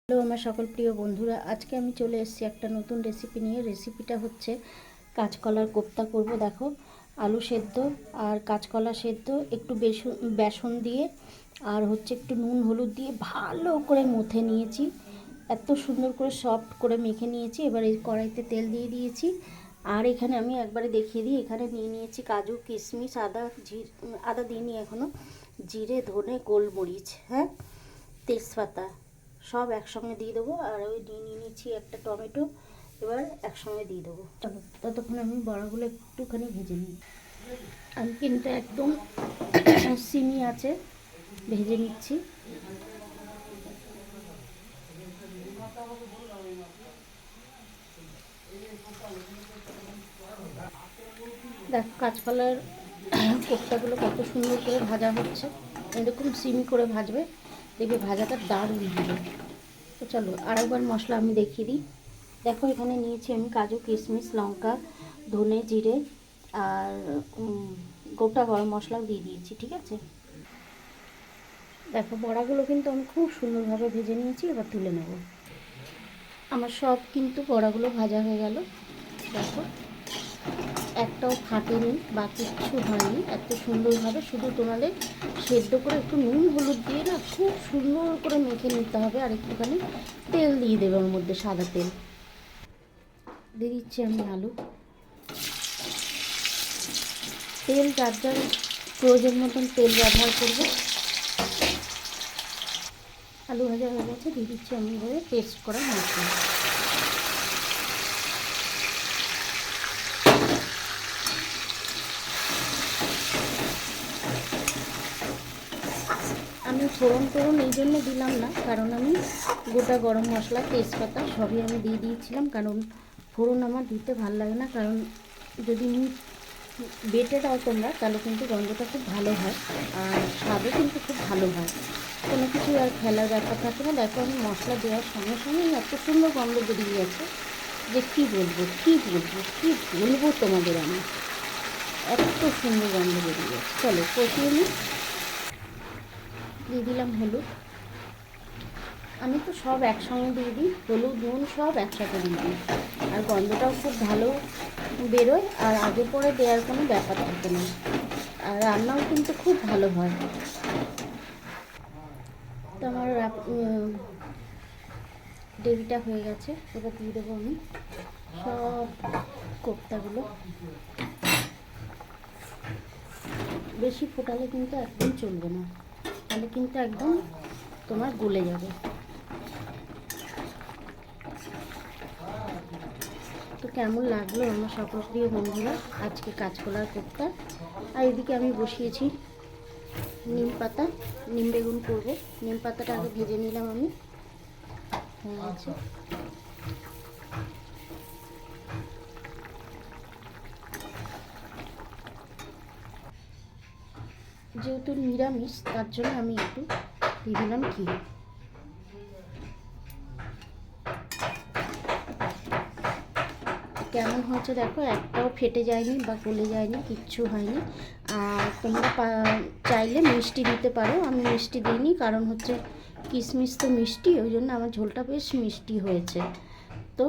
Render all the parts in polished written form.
Hello আমার সকল প্রিয় বন্ধুরা, আজকে আমি চলে এসেছি একটা নতুন রেসিপি নিয়ে। রেসিপিটা হচ্ছে কাঁচকলার কোপ্তা করব। দেখো, আলু সেদ্ধ আর কাঁচকলা সেদ্ধ একটু বেসন দিয়ে আর হচ্ছে একটু নুন হলুদ দিয়ে ভালো করে মথে নিয়েছি। এত সুন্দর করে সফট করে মেখে নিয়েছি। এবার এই কড়াইতে তেল দিয়ে দিয়েছি। আর এখানে আমি একবারে দেখিয়ে দিই, এখানে নিয়ে নিয়েছি কাজু কিশমিশ, আদা দিইনি এখনও, জিরে ধনে গোলমরিচ, হ্যাঁ, তেজপাতা সব একসঙ্গে দিয়ে দেবো। আর ওই নিয়ে নিচ্ছি একটা টমেটো, এবার একসঙ্গে দিয়ে দেবো। চলো ততক্ষণ আমি বড়াগুলো একটুখানি ভেজে নিই। আমি কিন্তু একদম সিমি আছে ভেজে নিচ্ছি। দেখ কাঁচকলার কোপ্তাগুলো কত সুন্দর করে ভাজা হচ্ছে। এরকম সিমি করে ভাজবে, দেখবে ভাজাটা দারুণ হবে। তো চলো আরেকবার মশলা আমি দেখিয়ে দিই। দেখো এখানে নিয়েছি আমি কাজু কিশমিশ লঙ্কা ধনে জিরে আর গোটা গরম মশলাও দিয়ে দিয়েছি, ঠিক আছে। দেখো বড়াগুলো কিন্তু আমি খুব সুন্দরভাবে ভেজে নিয়েছি, এবার তুলে নেব। আমার সব কিন্তু বড়াগুলো ভাজা হয়ে গেল। দেখো একটাও ফাটেনি বা কিচ্ছু হয়নি, এত সুন্দরভাবে। শুধু তোমাদের সেদ্ধ করে একটু নুন হলুদ দিয়ে না খুব সুন্দর করে মেখে নিতে হবে। আর একটুখানি তেল দিয়ে দেবে ওর মধ্যে, সাদা তেল দিয়ে দিচ্ছি আমি। আলু তেল যার যার প্রয়োজন মতন তেল ব্যবহার করব। আলু ভাজা হয়ে গেছে, দিয়ে দিচ্ছি আমি এবারে পেস্ট করা মশলা। আমি ফোড়ন এই জন্য দিলাম না, কারণ আমি গোটা গরম মশলা তেজপাতা সবই আমি দিয়ে দিয়েছিলাম। কারণ ফোড়ন আমার দিতে ভালো লাগে না, কারণ যদি বেটে দাও তোমরা তাহলে কিন্তু গন্ধটা খুব ভালো হয় আর স্বাদও কিন্তু খুব ভালো হয়। কোনো কিছু আর ফেলার ব্যাপার থাকে না। দেখো আমি মশলা দেওয়ার সঙ্গে সঙ্গেই এত সুন্দর গন্ধ বেরিয়ে গেছে যে কী বলবো তোমাদের। আমি এত সুন্দর গন্ধ বেরিয়ে গেছে। চলো কষিয়ে নিই। দিয়ে দিলাম হলুদ। আমি তো সব একসঙ্গে দিয়ে দিই, হলুদ নুন সব একসাথে দিয়ে দিই। আর গন্ধটাও খুব ভালো বেরোয়, আর আগে পরে দেওয়ার কোনো ব্যাপার থাকে না। আর রান্নাও কিন্তু খুব ভালো হয়। তো আমার গ্রেভিটা হয়ে গেছে, এবার দিয়ে দেবো আমি সব কোপ্তাগুলো। বেশি ফোটালে কিন্তু একদম চলবে না, তাহলে কিন্তু একদম তোমার গলে যাবে। তো কেমন লাগলো আমার সকল প্রিয় বন্ধুরা আজকে কাঁচকলার কোপ্তা। আর এদিকে আমি বসিয়েছি নিম পাতা, নিম বেগুন করবো। নিম পাতাটা আগে ভেজে নিলাম আমি, হয়ে গেছে। যেহেতু নিরামিষ তার জন্য আমি একটু দিয়ে দিলাম ঘি। কেমন হয়েছে দেখো, একটাও ফেটে যায়নি বা গলে যায়নি, কিচ্ছু হয়নি। আর তোমরা চাইলে মিষ্টি দিতে পারো, আমি মিষ্টি দিইনি, কারণ হচ্ছে কিশমিশ তো মিষ্টি, ওই জন্য আমার ঝোলটা বেশ মিষ্টি হয়েছে। তো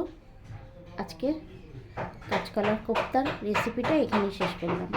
আজকের কাঁচকলার কোপ্তার রেসিপিটা এখানেই শেষ করলাম।